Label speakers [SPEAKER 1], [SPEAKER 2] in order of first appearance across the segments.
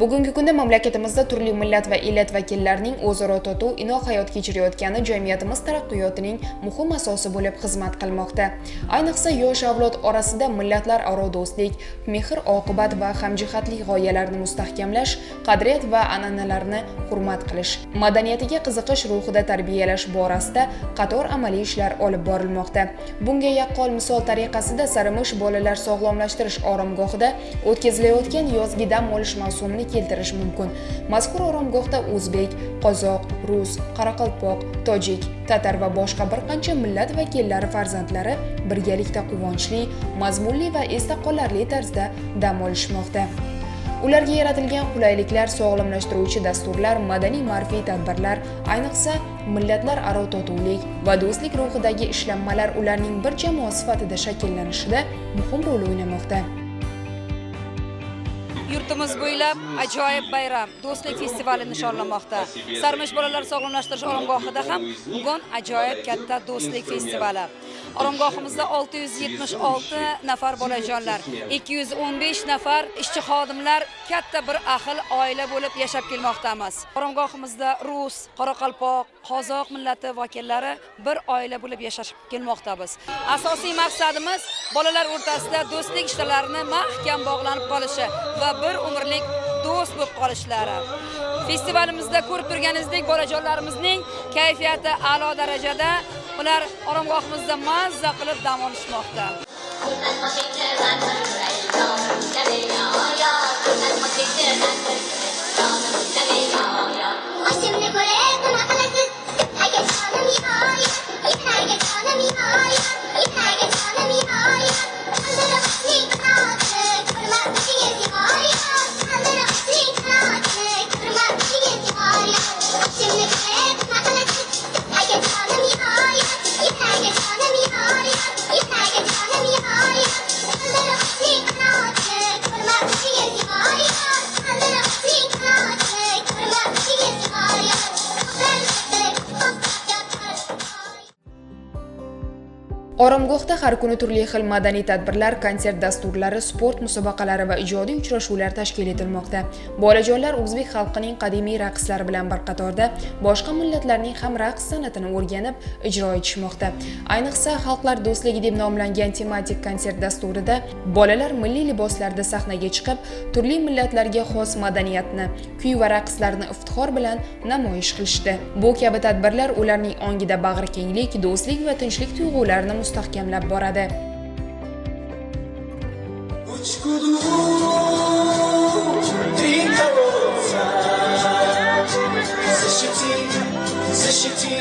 [SPEAKER 1] Bugungi kunda mamlakatimizda turli millat va illat vakillarining o'zaro totuv inoq hayot kechirayotgani jamiyatimiz taraqqiyotining muhim asosi bo'lib xizmat qilmoqda. Ayniqsa yosh avlod orasida millatlararo do'stlik, mehr-oqibat va hamjihatlik g'oyalarini mustahkamlash, qadriyat va an'analarni hurmat qilish, madaniyatiga qiziqish ruhida tarbiyalash borasida qator amaliy ishlar olib borilmoqda. Bunga yaqqol misol tariqasida Sarimish bolalar sog'lomlashtirish oromgohida o'tkazilayotgan yozgi dam olish mavsumini keltirish mumkin. Mazkur oromgohda o'zbek, qozoq, rus, qoraqalpoq, tojik, tatar va boshqa bir qancha millat vakillari farzandlari birgalikda quvonchli, mazmunli va esda qolarli tarzda dam olishmoqda. Ularga yaratilgan qulayliklar, sog'lomlashtiruvchi dasturlar, madaniy-ma'rifiy tadbirlar, ayniqsa millatlararo totuvlik va do'stlik ruhidagi ishlanmalar ularning bir jamoa sifatida shakllanishida muhim rol o'ynamoqda.
[SPEAKER 2] Yurtimiz bo'ylab ajoyib bayram do'stlik festivali nishonlanmoqda. Sarimish bolalar sog'lomlashtirish oromgohida ham bugun ajoyib katta do'stlik festivali. Oromgohimizda 676 nafar bolajonlar, 215 nafar ishchi xodimlar, katta bir ahil oila bo'lib yashab kelmoqdamiz. Oromgohimizda rus, qoraqalpoq, qozoq millati vakillari bir oila bo'lib yashab kelmoqdamiz. Asosiy maqsadimiz bolalar o'rtasida do'stlik ishlarini mahkam bog'lanib qolishi va bir umrlik do'st bo'lib qolishlari. Festivalimizda ko'rib turganingizdek bolajonlarimizning kayfiyati a'lo darajada. Ular oromgohimizda mazza qilib dam olishmoqda.
[SPEAKER 1] Oromgohda har kuni turli xil madaniy tadbirlar, konsert dasturlari, sport musobaqalari va ijodiy uchrashuvlar tashkil etilmoqda. Bolajonlar o'zbek xalqining qadimiy raqslari bilan bir qatorda boshqa millatlarning ham raqs san'atini o'rganib, ijro etishmoqda. Ayniqsa xalqlar do'stligi deb nomlangan tematik konsert dasturida bolalar milliy liboslarda sahnaga chiqib, turli millatlarga xos madaniyatni, kuy va raqslarni iftixor bilan namoyish qilishdi. Bu kabi tadbirlar ularning ongida bag'rikenglik, do'stlik va tinchlik tuyg'ularini mustahkamlab boradi.
[SPEAKER 3] Защити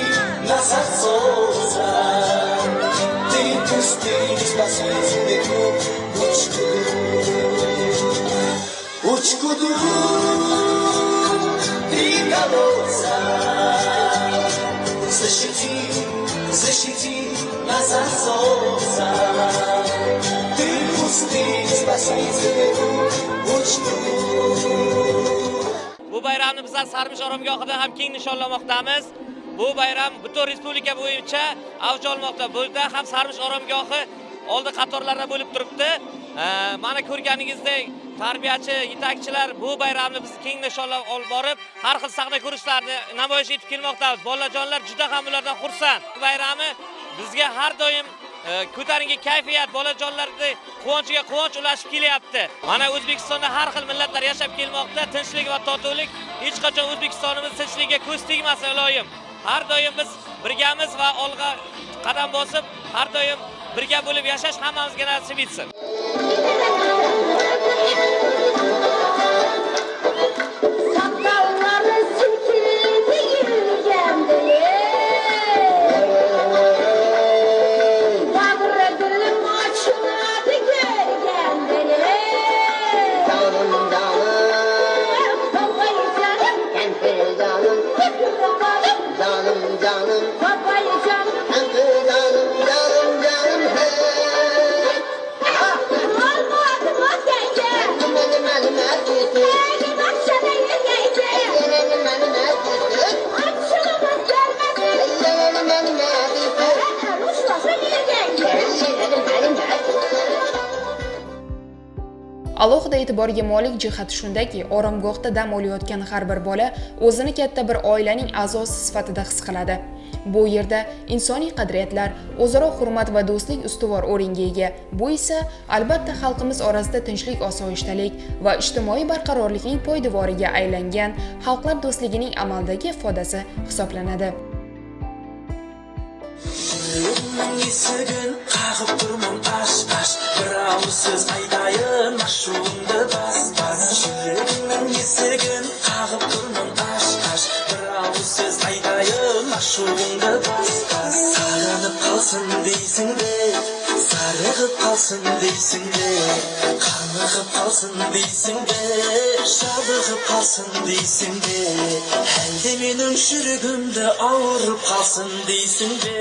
[SPEAKER 3] нас от солнца, ты пустынь, спаситель,
[SPEAKER 4] Bu bayramni bizlar Sarimish oromgohida ham keng nishonlamoqdamiz. Bu bayram butun respublika bo'yicha avj olmoqda. Burada ham Sarimish oromgohi oldi qatorlarda bo'lib turibdi. Mana ko'rganingizdek, tarbiyachi, yetakchilar bu bayramni biz keng nishonlab olib borib, har xil sahna ko'rishlarni namoyish etib kelmoqdamiz. Bolajonlar juda ham ulardan xursand. Bu bayramni bizga har doim ko'tarinki kayfiyat, bolajonlarning quvonchiga quvonch ulashib kelyapti. Mana O'zbekistonda har xil millatlar yashab kelmoqda, tinchlik va totuvlik hech qachon O'zbekistonimiz tinchligiga ko'z tegmasin iloyim. Har doim biz birgamiz va olg'a qadam bosib, har doim birga bo'lib yashash hammamizga nasib etsin.
[SPEAKER 1] Alohida e'tiborga molik jihati shundaki, oromgohda dam olayotgan har bir bola o'zini katta bir oilaning a'zosi sifatida his qiladi. Bu yerda insoniy qadriyatlar, o'zaro hurmat va do'stlik ustuvor o'ringa ega. Bu esa albatta xalqimiz orasida tinchlik, osoyishtalik va ijtimoiy barqarorlikning poydevoriga aylangan xalqlar do'stligining amaldagi ifodasi hisoblanadi.
[SPEAKER 3] Esigin qag'ib turman ash-ash, birov so'z aytayin mash'umda bas-bas. Shirikning esigin qag'ib turman ash-ash, birov so'z aytayin mash'umda bas-bas. Sarg'inib qolsin deysin-de, sarg'ib qolsin deysin-de, qamig'ib qolsin deysin-de, shabig'ib qolsin deysin-de, halde mening shirigimda og'rib qolsin deysin-de.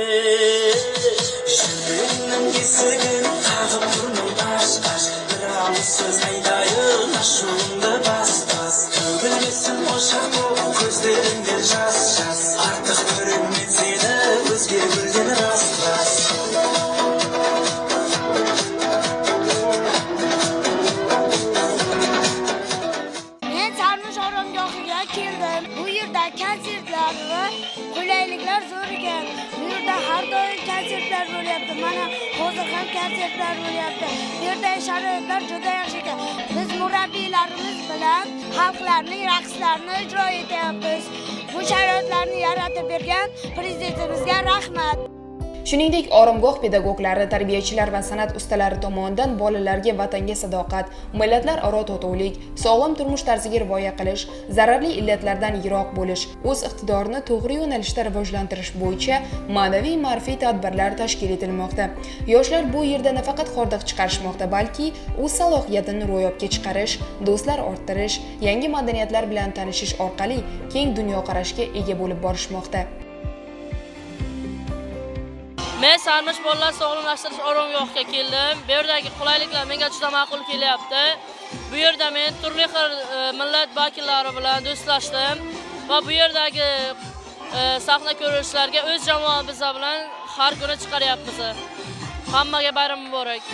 [SPEAKER 3] Shirikning esigin qag'ib turman ash-ash, birov so'z aytayin mash'umda bas-bas. To'g'ilmasin o'sha ko'zlaringda jas-jas, ortiq ko'rinmay seni o'zga bilgan ras-ras.
[SPEAKER 5] Men Sarmish oromgohiga keldim. Bu yerda konsertlar va qulayliklar zo'r ekan. Bu yerda har doim konsertlar bo'lyapti. Mana hozir ham konsertlar bo'lyapti. Bu yerda sharoitlar juda yaxshi ekan. Biz murabbiylarimiz bilan xalqlarning raqslarini ijro etyapmiz. Bu sharoitlarni yaratib bergan prezidentimizga rahmat.
[SPEAKER 1] Shuningdek, oromgoh pedagoglari, tarbiyachilar va san'at ustalari tomonidan bolalarga vatanga sadoqat, millatlararo totuvlik, sog'lom turmush tarziga rioya qilish, zararli illatlardan yiroq bo'lish, o'z iqtidorini to'g'ri yo'nalishda rivojlantirish bo'yicha ma'naviy-ma'rifiy tadbirlar tashkil etilmoqda. Yoshlar bu yerda nafaqat hordiq chiqarishmoqda, balki o'z salohiyatini ro'yobga chiqarish, do'stlar orttirish, yangi madaniyatlar bilan tanishish orqali keng dunyoqarashga ega bo'lib borishmoqda.
[SPEAKER 6] Men Sarmish bolalar sog'lomlashtirish oromgohiga keldim. Bu yerdagi qulayliklar menga juda ma'qul kelyapti. Bu yerda men turli xil millat vakillari bilan do'stlashdim va bu yerdagi sahna ko'rishlarga o'z jamoamiz bilan har kuni chiqaryapmiz. Hammaga bayram muborak.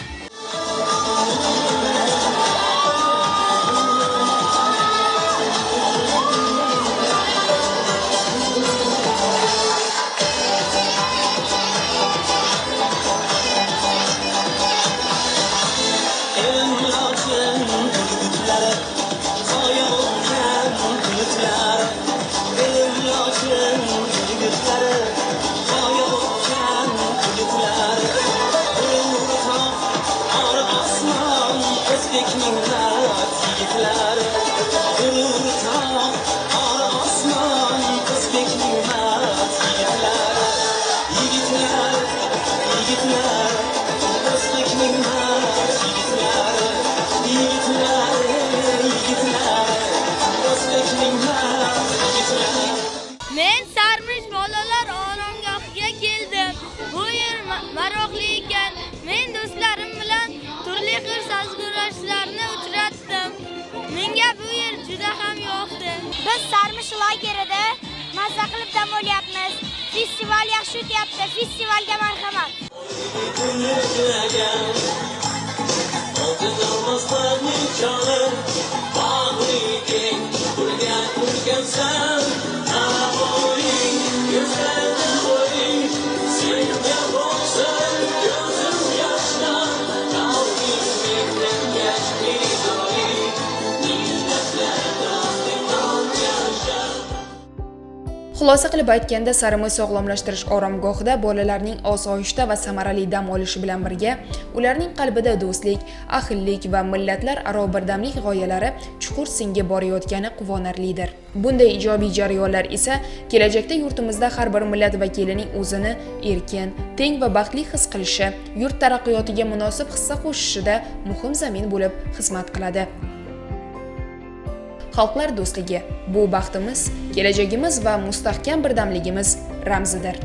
[SPEAKER 5] Men Sarmish bolalar oromgohiga keldim. Bu yer maroqli ekan. Men do'stlarim bilan turli xil sarguzashtlarni uchratdim. Menga bu yer juda ham yoqdi. Biz Sarmish lagerida mazza qilib dam olyapmiz. Festival yaxshi o'tyapti. Festivalga marhamat.
[SPEAKER 1] Xulosa qilib aytganda, Sarmish sog'lomlashtirish oromgohida bolalarning osoyishta va samarali dam olishi bilan birga, ularning qalbida do'stlik, ahillik va millatlararo birdamlik g'oyalari chuqur singib borayotgani quvonarlidir. Bunday ijobiy jarayonlar esa kelajakda yurtimizda har bir millat vakilining o'zini erkin, teng va baxtli his qilishi, yurt taraqqiyotiga munosib hissa qo'shishida muhim zamin bo'lib xizmat qiladi. Xalqlar do'stligi bu baxtimiz, kelajagimiz va mustahkam birdamligimiz ramzidir.